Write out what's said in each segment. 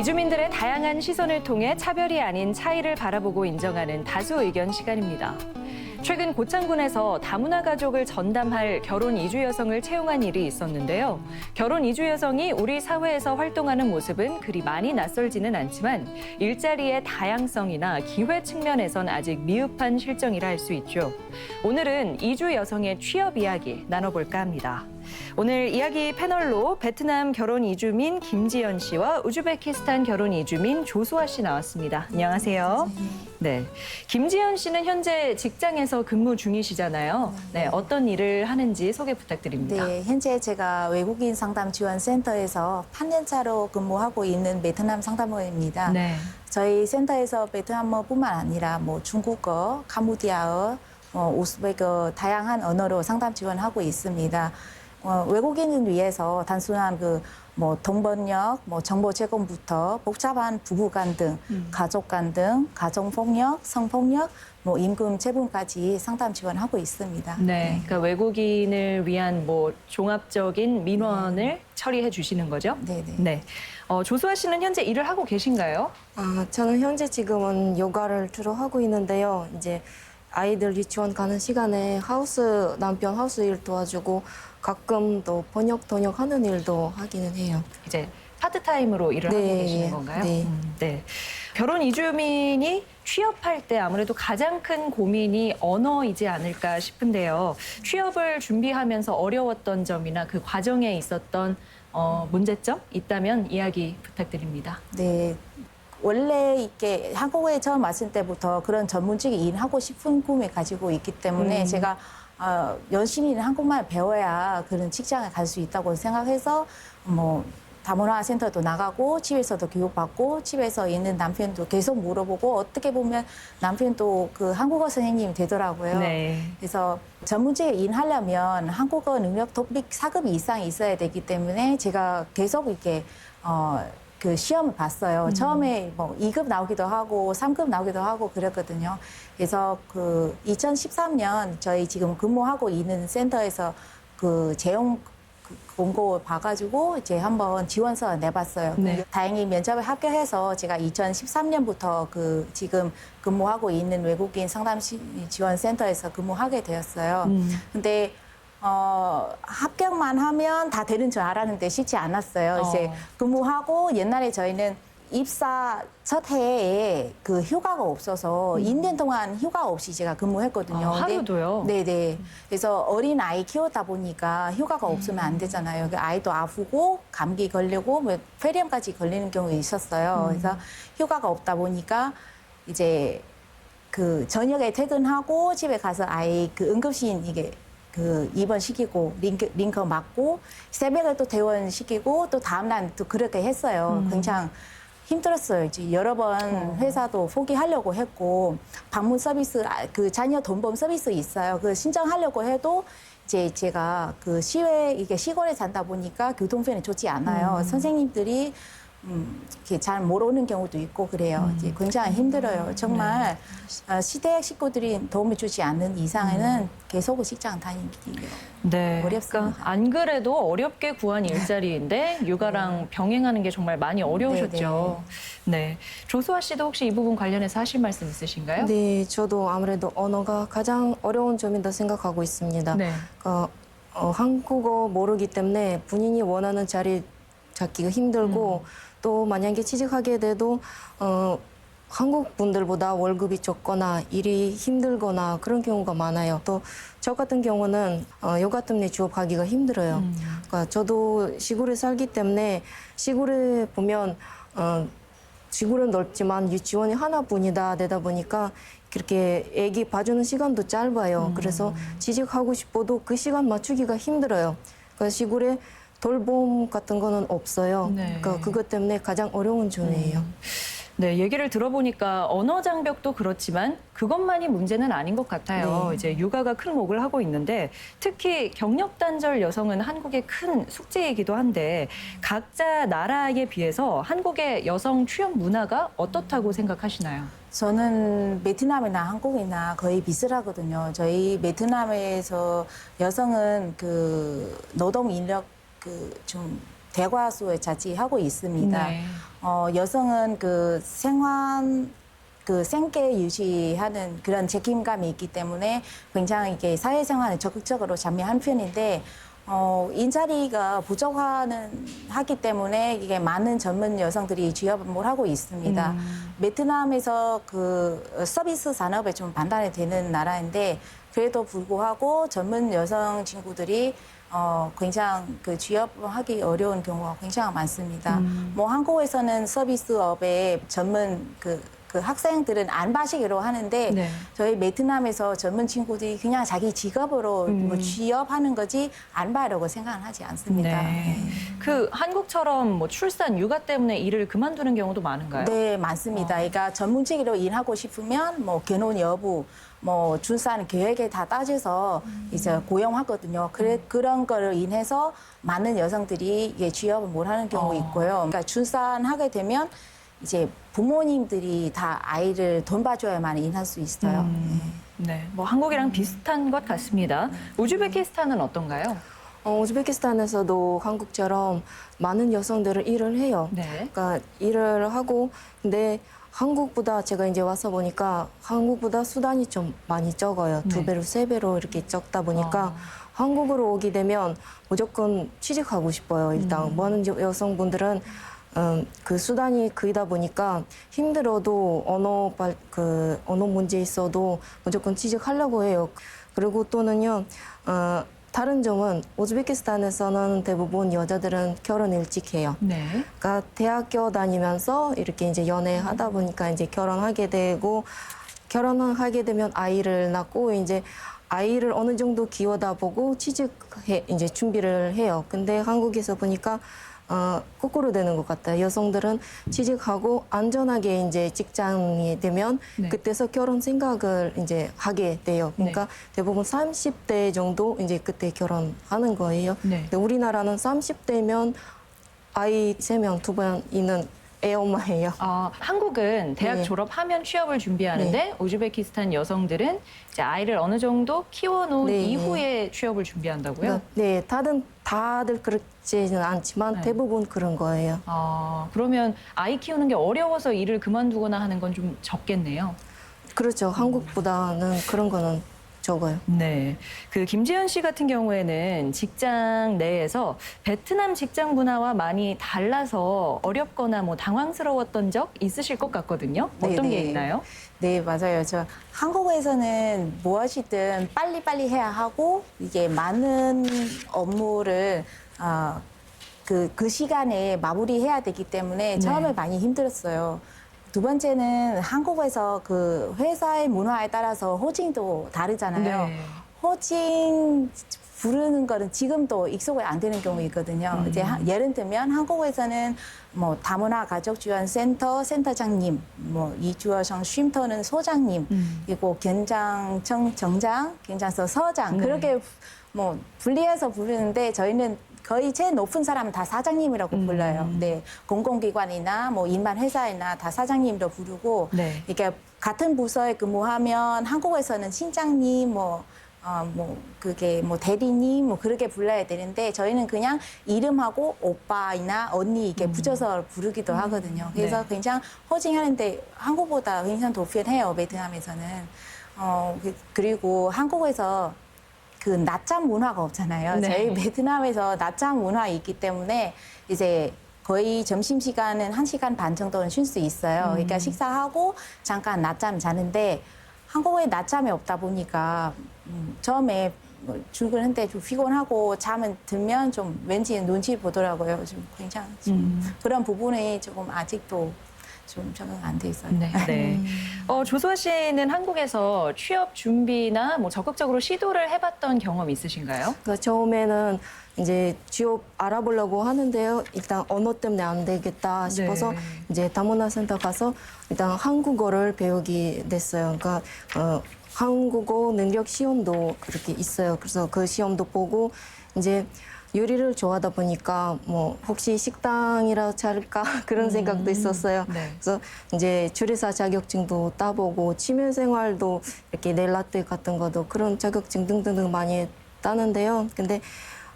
이주민들의 다양한 시선을 통해 차별이 아닌 차이를 바라보고 인정하는 다수 의견 시간입니다. 최근 고창군에서 다문화 가족을 전담할 결혼 이주 여성을 채용한 일이 있었는데요. 결혼 이주 여성이 우리 사회에서 활동하는 모습은 그리 많이 낯설지는 않지만 일자리의 다양성이나 기회 측면에선 아직 미흡한 실정이라 할 수 있죠. 오늘은 이주 여성의 취업 이야기 나눠볼까 합니다. 오늘 이야기 패널로 베트남 결혼 이주민 김지연 씨와 우즈베키스탄 결혼 이주민 조수아 씨 나왔습니다. 안녕하세요. 네, 김지연 씨는 현재 직장에서 근무 중이시잖아요. 네, 어떤 일을 하는지 소개 부탁드립니다. 네, 현재 제가 외국인 상담 지원 센터에서 8년차로 근무하고 있는 베트남 상담원입니다. 네. 저희 센터에서 베트남어뿐만 아니라 중국어, 카무디아어, 우즈베크 다양한 언어로 상담 지원하고 있습니다. 외국인을 위해서 단순한 동번역, 정보 제공부터 복잡한 부부간 등, 가족간 등, 가정폭력, 성폭력, 임금 체불까지 상담 지원하고 있습니다. 네, 그러니까 외국인을 위한 종합적인 민원을 처리해 주시는 거죠? 네. 네. 조수아 씨는 현재 일을 하고 계신가요? 저는 현재 지금은 요가를 주로 하고 있는데요. 이제 아이들 유치원 가는 시간에 남편 하우스 일 도와주고 가끔 또 번역, 통역하는 일도 하기는 해요. 이제 파트타임으로 일을 하고 계시는 건가요? 네. 네. 결혼 이주민이 취업할 때 아무래도 가장 큰 고민이 언어이지 않을까 싶은데요. 취업을 준비하면서 어려웠던 점이나 그 과정에 있었던 문제점 있다면 이야기 부탁드립니다. 네. 원래 이렇게 한국에 처음 왔을 때부터 그런 전문직에 일하고 싶은 꿈을 가지고 있기 때문에 제가 열심히 한국말 배워야 그런 직장에 갈 수 있다고 생각해서 다문화 센터도 나가고 집에서도 교육받고 집에서 있는 남편도 계속 물어보고 어떻게 보면 남편도 그 한국어 선생님이 되더라고요. 네. 그래서 전문직에 일하려면 한국어 능력 토픽 4급 이상 있어야 되기 때문에 제가 계속 이렇게 그 시험을 봤어요. 처음에 2급 나오기도 하고 3급 나오기도 하고 그랬거든요. 그래서 2013년 저희 지금 근무하고 있는 센터에서 그 채용 공고 봐가지고 이제 한번 지원서 내봤어요. 네. 다행히 면접에 합격해서 제가 2013년부터 지금 근무하고 있는 외국인 상담 지원 센터에서 근무하게 되었어요. 근데 합격만 하면 다 되는 줄 알았는데 쉽지 않았어요. 이제 근무하고 옛날에 저희는 입사 첫 해에 그 휴가가 없어서 2년 동안 휴가 없이 제가 근무했거든요. 하루도요? 네네. 그래서 어린 아이 키우다 보니까 휴가가 없으면 안 되잖아요. 그 아이도 아프고 감기 걸리고 폐렴까지 걸리는 경우가 있었어요. 그래서 휴가가 없다 보니까 이제 그 저녁에 퇴근하고 집에 가서 아이 그 응급실 입원시키고 링크 맞고 새벽에 또 퇴원시키고 또 다음날 또 그렇게 했어요. 굉장히 힘들었어요. 이제 여러 번 회사도 포기하려고 했고 방문 서비스 그 자녀 돌봄 서비스 있어요. 그 신청하려고 해도 이제 제가 이게 시골에 산다 보니까 교통편이 좋지 않아요. 선생님들이 이렇게 잘 모르는 경우도 있고 그래요. 이제 굉장히 힘들어요. 정말 시댁 식구들이 도움을 주지 않는 이상에는 계속 직장 다니기 네. 어렵습니다. 그러니까 안 그래도 어렵게 구한 일자리인데 육아랑 병행하는 게 정말 많이 어려우셨죠. 네. 조수아 씨도 혹시 이 부분 관련해서 하실 말씀 있으신가요? 네, 저도 아무래도 언어가 가장 어려운 점이다 생각하고 있습니다. 네. 한국어 모르기 때문에 본인이 원하는 자리 찾기가 힘들고 또 만약에 취직하게 돼도 한국 분들보다 월급이 적거나 일이 힘들거나 그런 경우가 많아요. 또 저 같은 경우는 요가 때문에 취업하기가 힘들어요. 그러니까 저도 시골에 살기 때문에 시골에 보면 시골은 넓지만 유치원이 하나뿐이다 되다 보니까 그렇게 애기 봐주는 시간도 짧아요. 그래서 취직하고 싶어도 그 시간 맞추기가 힘들어요. 그러니까 시골에 돌봄 같은 거는 없어요. 네. 그러니까 그것 때문에 가장 어려운 점이에요. 네, 얘기를 들어보니까 언어 장벽도 그렇지만 그것만이 문제는 아닌 것 같아요. 네. 이제 육아가 큰 몫을 하고 있는데 특히 경력 단절 여성은 한국의 큰 숙제이기도 한데 각자 나라에 비해서 한국의 여성 취업 문화가 어떻다고 생각하시나요? 저는 베트남이나 한국이나 거의 비슷하거든요. 저희 베트남에서 여성은 노동 인력 좀 대과수에 자취하고 있습니다. 네. 여성은 그 생활 그 생계 유지하는 그런 책임감이 있기 때문에 굉장히 이게 사회생활에 적극적으로 참여한 편인데 인자리가 하기 때문에 이게 많은 전문 여성들이 취업을 하고 있습니다. 베트남에서 그 서비스 산업에 좀 반반이 되는 나라인데 그래도 불구하고 전문 여성 친구들이 굉장히 그 취업하기 어려운 경우가 굉장히 많습니다. 뭐 한국에서는 서비스업에 전문 그 학생들은 알바식으로 하는데 네. 저희 베트남에서 전문 친구들이 그냥 자기 직업으로 뭐 취업하는 거지 알바라고 생각은 하지 않습니다. 네. 그 한국처럼 뭐 출산, 육아 때문에 일을 그만두는 경우도 많은가요? 네, 많습니다. 그러니까 전문직으로 일하고 싶으면 뭐 결혼 여부, 뭐 출산 계획에 다 따져서 이제 고용하거든요. 그런 거를 인해서 많은 여성들이 이게 취업을 못 하는 경우 있고요. 그러니까 출산하게 되면 이제 부모님들이 다 아이를 돌봐줘야만 일할 수 있어요. 네. 뭐 한국이랑 비슷한 것 같습니다. 우즈베키스탄은 어떤가요? 우즈베키스탄에서도 한국처럼 많은 여성들은 일을 해요. 네. 그러니까 일을 하고 근데 한국보다 제가 이제 와서 보니까 한국보다 수단이 좀 많이 적어요. 네. 2배로, 3배로 이렇게 적다 보니까 한국으로 오게 되면 무조건 취직하고 싶어요. 일단 많은 여성분들은 그 수단이 크다 보니까 힘들어도 언어 문제 있어도 무조건 취직하려고 해요. 그리고 또는요, 다른 점은 우즈베키스탄에서는 대부분 여자들은 결혼 일찍 해요. 네. 그러니까 대학교 다니면서 이렇게 이제 연애하다 보니까 이제 결혼하게 되고 결혼하게 되면 아이를 낳고 이제 아이를 어느 정도 키워다 보고 취직해 이제 준비를 해요. 근데 한국에서 보니까 거꾸로 되는 것 같아요. 여성들은 취직하고 안전하게 이제 직장이 되면 네. 그때서 결혼 생각을 이제 하게 돼요. 그러니까 대부분 30대 정도 이제 그때 결혼하는 거예요. 네. 근데 우리나라는 30대면 아이 3명, 2번 있는 애엄마예요. 한국은 대학 네. 졸업하면 취업을 준비하는데 우즈베키스탄 여성들은 이제 아이를 어느 정도 키워놓은 네. 이후에 취업을 준비한다고요? 네, 다들 그렇지는 않지만 네. 대부분 그런 거예요. 그러면 아이 키우는 게 어려워서 일을 그만두거나 하는 건 좀 적겠네요. 그렇죠. 한국보다는 그런 거는 적어요. 네. 그 김지연 씨 같은 경우에는 직장 내에서 베트남 직장 문화와 많이 달라서 어렵거나 뭐 당황스러웠던 적 있으실 것 같거든요. 어떤 네, 게 네. 있나요? 네, 맞아요. 저 한국에서는 무엇이든 빨리빨리 해야 하고 이게 많은 업무를 그 시간에 마무리해야 되기 때문에 처음에 많이 힘들었어요. 두 번째는 한국에서 그 회사의 문화에 따라서 호칭도 다르잖아요. 네. 호칭 부르는 거는 지금도 익숙이 안 되는 경우 있거든요. 이제 예를 들면 한국에서는 뭐 다문화 가족 지원 센터장님, 뭐 이주어성 쉼터는 소장님, 그리고 견장청 정장, 견장서 서장 네. 그렇게 뭐 분리해서 부르는데 저희는 거의 제일 높은 사람은 다 사장님이라고 불러요. 네, 공공기관이나 뭐 일반 회사이나 다 사장님으로 부르고, 네. 이렇게 같은 부서에 근무하면 한국에서는 신장님 그게 뭐 대리님 뭐 그렇게 불러야 되는데 저희는 그냥 이름하고 오빠이나 언니 이렇게 붙여서 부르기도 하거든요. 그래서 네. 굉장히 호칭하는데 한국보다 굉장히 더 편해요, 베트남에서는. 그리고 한국에서 그 낮잠 문화가 없잖아요. 네. 저희 베트남에서 낮잠 문화 있기 때문에 이제 거의 점심시간은 1시간 반 정도는 쉴 수 있어요. 그러니까 식사하고 잠깐 낮잠 자는데 한국에 낮잠이 없다 보니까 처음에 출근할 때 좀 피곤하고 잠은 들면 좀 왠지 눈치 보더라고요. 좀 굉장히 그런 부분이 조금 아직도 좀 적응 안 돼 있어요. 네. 네. 조수아 씨는 한국에서 취업 준비나 뭐 적극적으로 시도를 해봤던 경험 있으신가요? 그러니까 처음에는 이제 취업 알아보려고 하는데요. 일단 언어 때문에 안 되겠다 싶어서 네. 이제 다문화센터 가서 일단 한국어를 배우게 됐어요. 그러니까 한국어 능력 시험도 그렇게 있어요. 그래서 그 시험도 보고 이제 요리를 좋아하다 보니까 뭐 혹시 식당이라 차릴까 그런 생각도 있었어요. 네. 그래서 이제 조리사 자격증도 따보고 취미생활도 이렇게 넬 라떼 같은 것도 그런 자격증 등등 많이 따는데요. 근데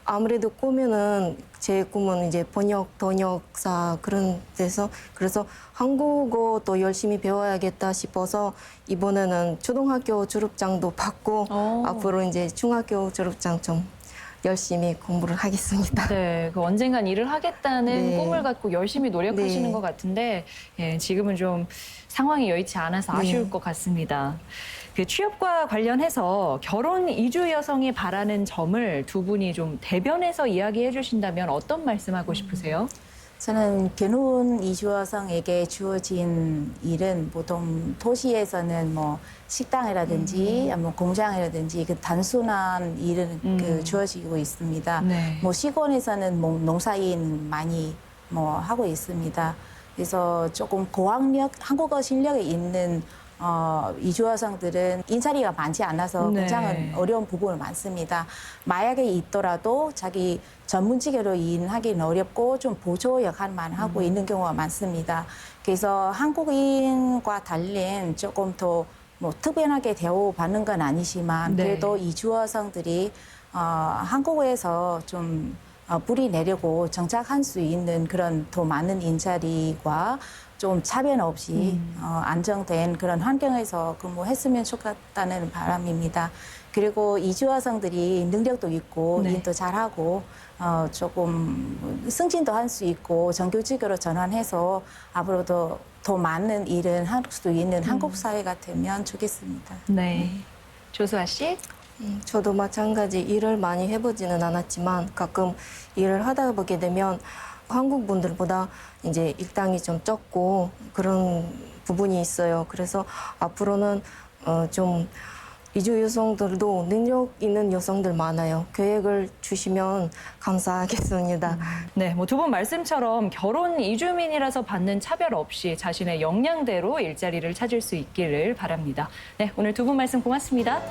아무래도 꿈에는 제 꿈은 이제 번역사 그런 데서 그래서 한국어도 열심히 배워야겠다 싶어서 이번에는 초등학교 졸업장도 받고 앞으로 이제 중학교 졸업장 좀 열심히 공부를 하겠습니다. 네, 그 언젠간 일을 하겠다는 네. 꿈을 갖고 열심히 노력하시는 네. 것 같은데 예, 지금은 좀 상황이 여의치 않아서 아쉬울 네. 것 같습니다. 그 취업과 관련해서 결혼 이주 여성이 바라는 점을 두 분이 좀 대변해서 이야기해 주신다면 어떤 말씀하고 싶으세요? 저는 결혼 이주 여성에게 주어진 일은 보통 도시에서는 뭐 식당이라든지 뭐 공장이라든지 그 단순한 일은 그 주어지고 있습니다. 네. 뭐 시골에서는 뭐 농사일 많이 뭐 하고 있습니다. 그래서 조금 고학력 한국어 실력이 있는 이주 여성들은 인사리가 많지 않아서 네. 굉장히 어려운 부분이 많습니다. 만약에 있더라도 자기 전문직으로 일하기는 어렵고 좀 보조 역할만 하고 있는 경우가 많습니다. 그래서 한국인과 달리 조금 더 뭐 특별하게 대우받는 건 아니지만 네. 그래도 이주 여성들이 한국에서 좀 뿌리 내려고 정착할 수 있는 그런 더 많은 인자리와 좀 차별 없이 안정된 그런 환경에서 근무했으면 좋겠다는 바람입니다. 그리고 이주 여성들이 능력도 있고 네. 일도 잘하고 조금 승진도 할 수 있고 정규직으로 전환해서 앞으로도 더 많은 일을 할 수 있는 한국 사회가 되면 좋겠습니다. 네. 조수아 씨? 저도 마찬가지 일을 많이 해보지는 않았지만 가끔 일을 하다 보게 되면 한국 분들보다 이제 일당이 좀 적고 그런 부분이 있어요. 그래서 앞으로는 좀 이주 여성들도 능력 있는 여성들 많아요. 계획을 주시면 감사하겠습니다. 네, 뭐 두 분 말씀처럼 결혼 이주민이라서 받는 차별 없이 자신의 역량대로 일자리를 찾을 수 있기를 바랍니다. 네, 오늘 두 분 말씀 고맙습니다.